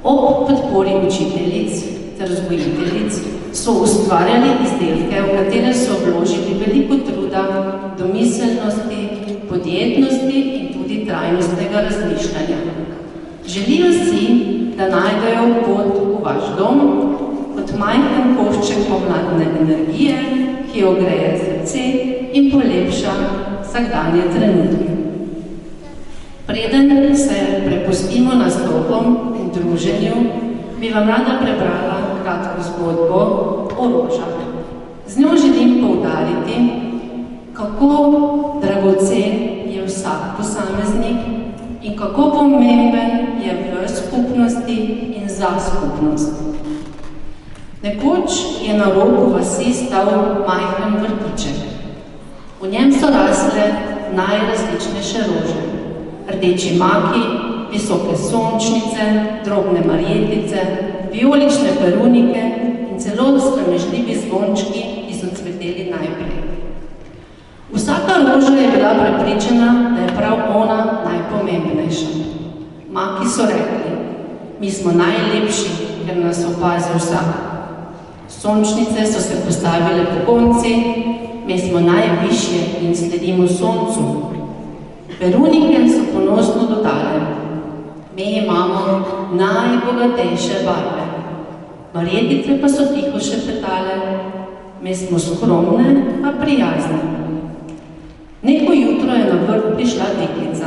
Ob podpori učiteljic ter vzgojiteljic so ustvarjali izdelke, v katere so vložili veliko truda, domiselnosti, podjetnosti in tudi trajnostnega razmišljanja. Želijo si, da najdejo pot v vaš dom kot majhen košček pomladne energije, ki ogreje srce in polepša vsakdanje trenutke. Preden se prepustimo nastopom in druženju, bi vam rada prebrala kratko zgodbo o rožah. Z njo želim poudariti, kako dragocen je vsak posameznik in kako pomemben je v skupnosti in za skupnost. Nekoč je na robu vasi stal majhen vrtiček. V njem so rasle najrazličnejše rože. Rdeči maki, visoke sončnice, drobne marjetice, vijolične perunike in celo sramežljivi zvončki, ki so cveteli najprej. Vsaka roža je bila prepričana, da je prav ona najpomembnejša. Maki so rekli, mi smo najlepši, ker nas opazi vsak. Sončnice so se postavile po konci, mi smo najvišje in sledimo soncu. Perunike so ponosno dodale, mi imamo najbogatejše barve. Marjetice pa so tiho šepetale, mi smo skromne, a prijazne. Neko jutro je na vrt prišla deklica.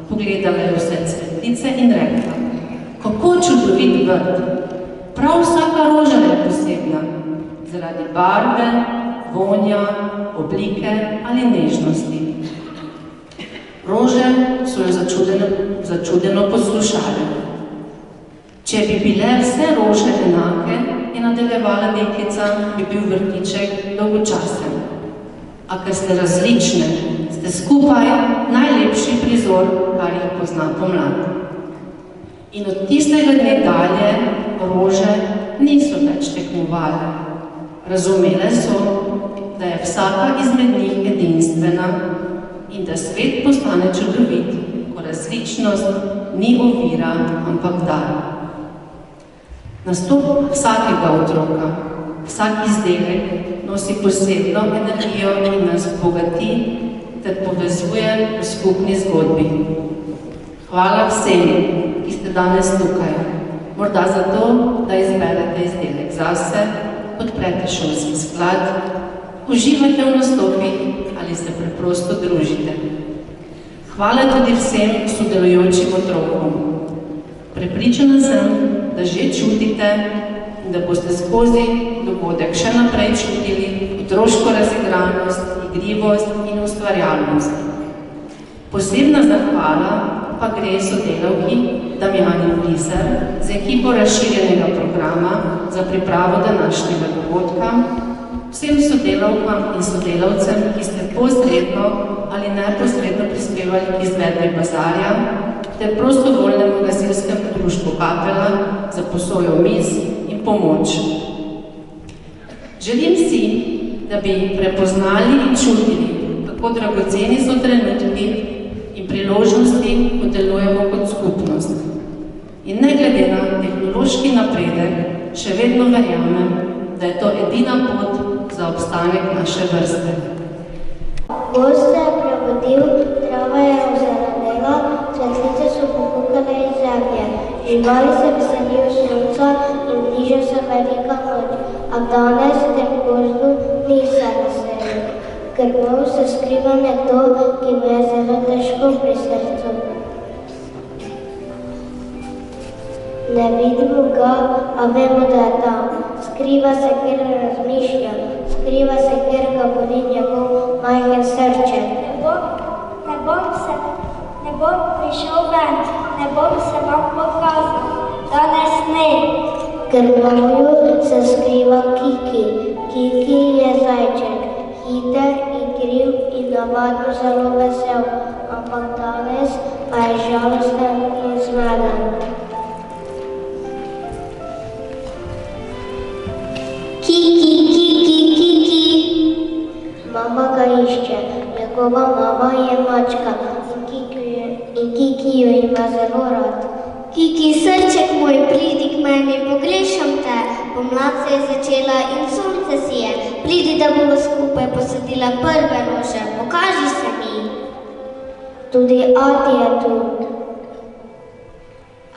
Pogledala je vse cvetlice in rekla, kako čudovit vrt. Prav vsaka roža je posebna, zaradi barve, vonja, oblike ali nežnosti. Rože so jo začudeno poslušale. Če bi bile vse rože enake, je nadaljevala deklica, bi bil vrtiček dolgočasen. A ker ste različne, ste skupaj najlepši prizor, kar jih pozna pomlad. In od tistega dne dalje rože niso več tekmovale. Razumele so, da je vsaka izmed njih edinstvena in da svet postane čudovit, ko različnost ni ovira, ampak dar. Nastop vsakega otroka, vsak izdelek nosi posebno energijo in nas bogati ter povezuje v skupni zgodbi. Hvala vsem, ki ste danes tukaj. Morda zato, da izberete izdelek zase, podprete šolski sklad, uživate v nastopih ali se preprosto družite. Hvala tudi vsem sodelujočim otrokom. Prepričana sem, da že čutite in da boste skozi dogodek še naprej čutili otroško razigranost, igrivost in ustvarjalnost. Posebna zahvala pa gre sodelavki Damjani Vlisar z ekipo razširjenega programa za pripravo današnjega dogodka, vsem sodelavkam in sodelavcem, ki ste posredno ali neposredno prispevali k izvedbi bazarja, ter prostovoljnemu gasilskemu društvu Kapela za posojo miz in pomoč. Želim si, da bi prepoznali in čutili, kako dragoceni so trenutki in priložnosti, ko delujemo kot skupnost. In ne glede na tehnološki napredek, še vedno verjamem, da je to edina pot za obstanek naše vrste. Gost se je prebudil, trava je ozelenela, cvetlice so pokukale iz zemlje, živali se veselijo sonca in bliža se velika noč, a danes v tem gozdu ni se veselil. Grmov se skriva nekdo, ki mu je zelo težko pri srcu. Ne vidimo ga, a vemo, da je tam. Skriva se, kjer razmišlja, skriva se, kjer ga boli njegov majhen srček. Ne bom prišel ven, ne bom se vam pokazal, danes ne. Grmovju se skriva Kiki. Kiki je zajček, hiter, igriv in navadno zelo vesel, ampak danes pa je žalosten in zmeden. Mama ga išče, njegova mama je mačka in Kiki jo ima zelo rad. Kiki, srček moj, pridi k meni, pogrešam te. Pomlad se je začela in sonce sije. Pridi, da bomo skupaj posadila prve rože. Pokaži se mi. Tudi Ati je tu.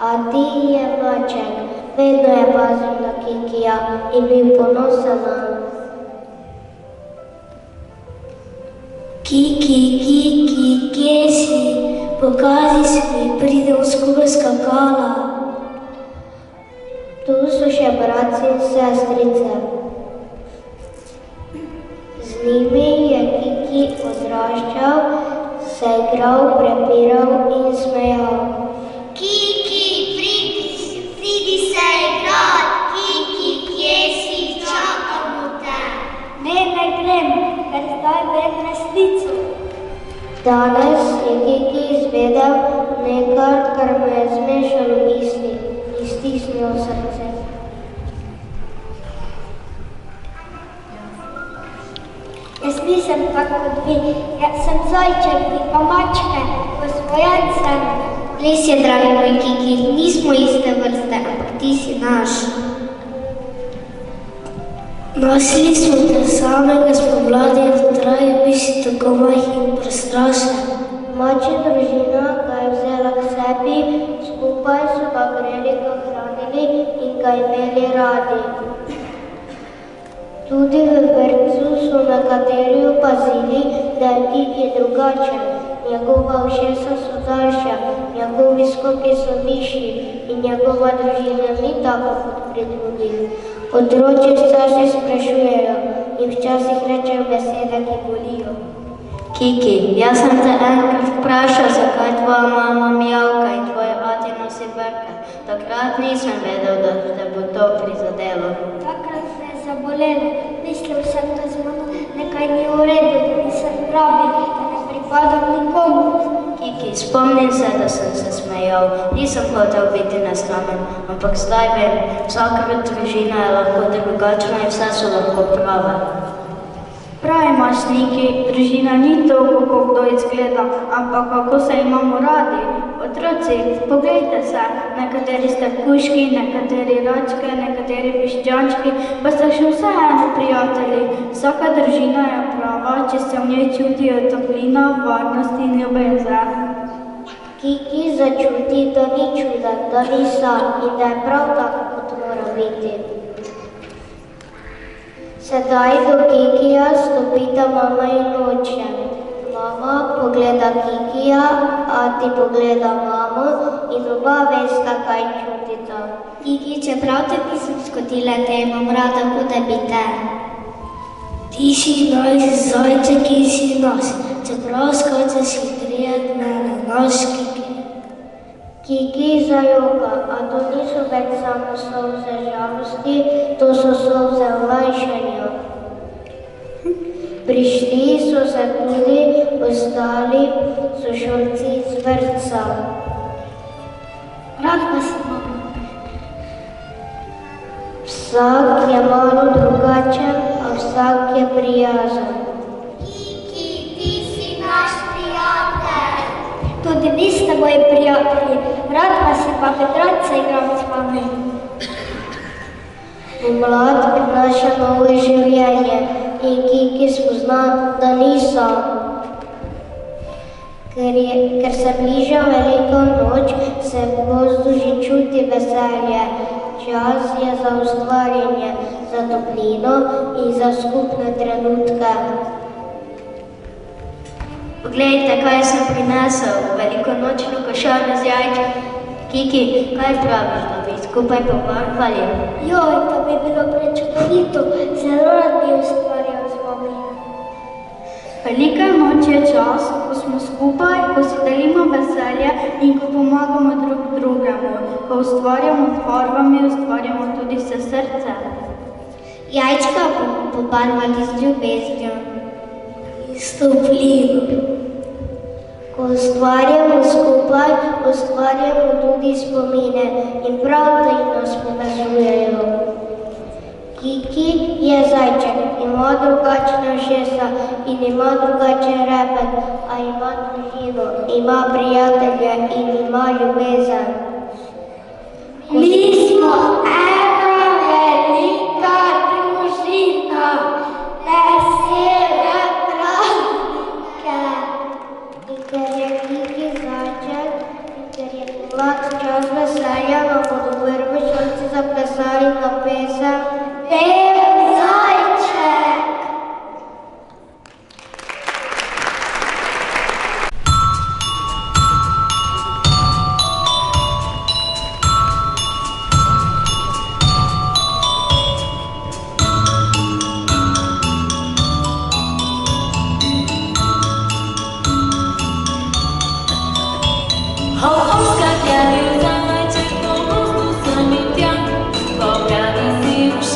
Ati je maček. Vedno je pazil na Kikija in bil ponosen na. Kiki, kje si? Pokaži se mi, pridem skupaj skakala. Tu so še bratci in sestrice. Z njimi je Kiki odraščal, se igral, prepiral in smejal. Kiki, pridi se igrat. Kiki, kje si? Čakamo te. Ne grem, ker zdaj vem resnico. Danes je Kiki izvedel nekaj, kar mu je zmešalo misli in stisnilo srce. Jaz nisem tako kot vi, jaz sem zajček, vi pa mačke, osvojen sem. Res je, dragi moj Kiki, nismo iste vrste, ampak ti si naš. Našli smo te samega spomladi in traje bi si tako majhen in prestrašen. Mačja družina ga je vzela k sebi, skupaj so ga greli, ga hranili in ga imeli radi. Tudi v vrtcu so nekateri opazili, da je Kiki drugačen. Njegova ušesa so daljša, njegovi skoki so višji in njegova družina ni tako kot pri drugih. Otroci starši sprašujejo in včasih rečejo besede, ki bolijo. Kiki, jaz sem te enkrat vprašal, zakaj tvoja mama mijavka in tvoj ati nosi brke. Takrat nisem vedel, da te bo to prizadelo. Takrat me je zabolelo. Mislil sem, da z mano nekaj ni v redu, da nisem pravi, da ne pripadam nikomu. Kiki, spomnim se, da sem se smejal. Nisem hotel biti nesramen, ampak zdaj vem, vsaka družina je lahko drugačna in vse so lahko prave. Prav imaš, Niki, družina ni to, kako kdo izgleda, ampak kako se imamo radi. Otroci, poglejte se, nekateri ste kužki, nekateri račke, nekateri piščančki, pa ste še vseeno prijatelji. Vsaka družina je prava, če se v njej čutijo toplina, varnost in ljubezen. Kiki začuti, da ni čuden, da ni sam in da je prav tako, kot mora biti. Sedaj do Kikija stopita mama in oče. Mama pogleda Kikija, ati pogleda mamo in oba vesta, kaj čutita. Kiki, čeprav te nisem skotila, te imam rada, kot da bi te. Ti si naš zajček in si naš, čeprav skočiš hitreje od mene, naš Kiki. Kiki zajoka, a to niso več samo solze žalosti, to so solze olajšanja. Prišli so se tudi ostali sošolci iz vrtca. Rad vas imam. Vsak je malo drugačen, a vsak je prijazen. Kiki, ti si naš prijatelj. Tudi vi ste moji prijatelji. Rad vas je pa rad se igram s vami. Pomlad prinaša novo življenje in Kiki spozna, da ni sam. Ker se bliža velika noč, se v gozdu že čuti veselje. Čas je za ustvarjanje, za toplino in za skupne trenutke. Poglejte, kaj sem prinesel, velikonočno košaro z jajčki. Kiki, kaj praviš, da bi skupaj pobarvali? Joj, to bi bilo prečudovito. Zelo rad bi ustvarjal z vami. Velika noč je čas, ko smo skupaj, ko si delimo veselje in ko pomagamo drug drugemu. Ko ustvarjamo z barvami, ustvarjamo tudi s srcem. Jajčka bomo pobarvali z ljubeznijo in s toplino. Ko ustvarjamo skupaj, ustvarjamo tudi spomine in prav te nas povezujejo. Kiki je zajček, ima drugačna ušesa in ima drugačen repet, a ima družino, ima prijatelje in ima ljubezen. smo ena velika družina, vesele praznike. In ker je Kiki zajček, in ker je mlad čas veselja, nam bodo prvi šolci zaplesali na pesem Pel zajček. Skakali zajček po mostu sami tja, pokrali si už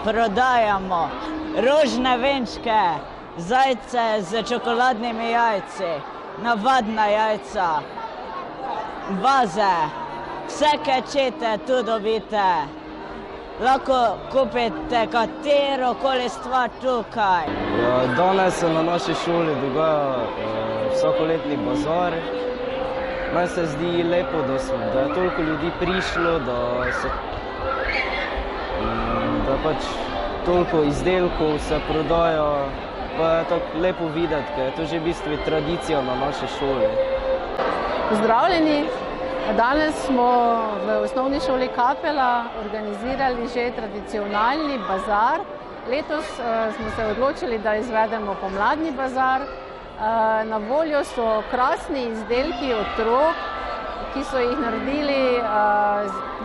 prodajamo rožne venčke, zajce z čokoladnimi jajci, navadna jajca, vaze, vse kečete tu dobite. Lahko kupite katerokoli stvar tukaj. Danes se na naši šoli dogaja vsakoletni bazar. Meni se zdi lepo, da je toliko ljudi prišlo, da pač toliko izdelkov se prodaja. Pa je tako lepo videti, ker je to že v bistvu tradicija na naši šoli. Pozdravljeni! Danes smo v osnovni šoli Kapela organizirali že tradicionalni bazar. Letos smo se odločili, da izvedemo pomladni bazar. Na voljo so krasni izdelki otrok, ki so jih naredili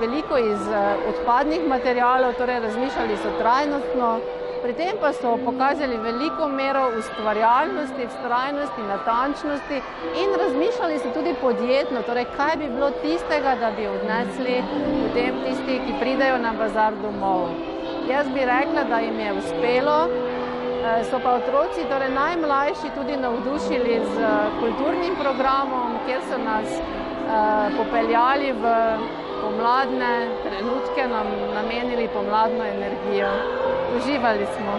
veliko iz odpadnih materialov, torej razmišljali so trajnostno. Pri tem pa so pokazali veliko mero ustvarjalnosti, vztrajnosti, natančnosti in razmišljali so tudi podjetno, torej kaj bi bilo tistega, da bi odnesli potem tisti, ki pridejo na bazar domov. Jaz bi rekla, da jim je uspelo, so pa otroci, torej najmlajši, tudi navdušili z kulturnim programom, kjer so nas popeljali v pomladne trenutke, nam namenili pomladno energijo. Uživali smo.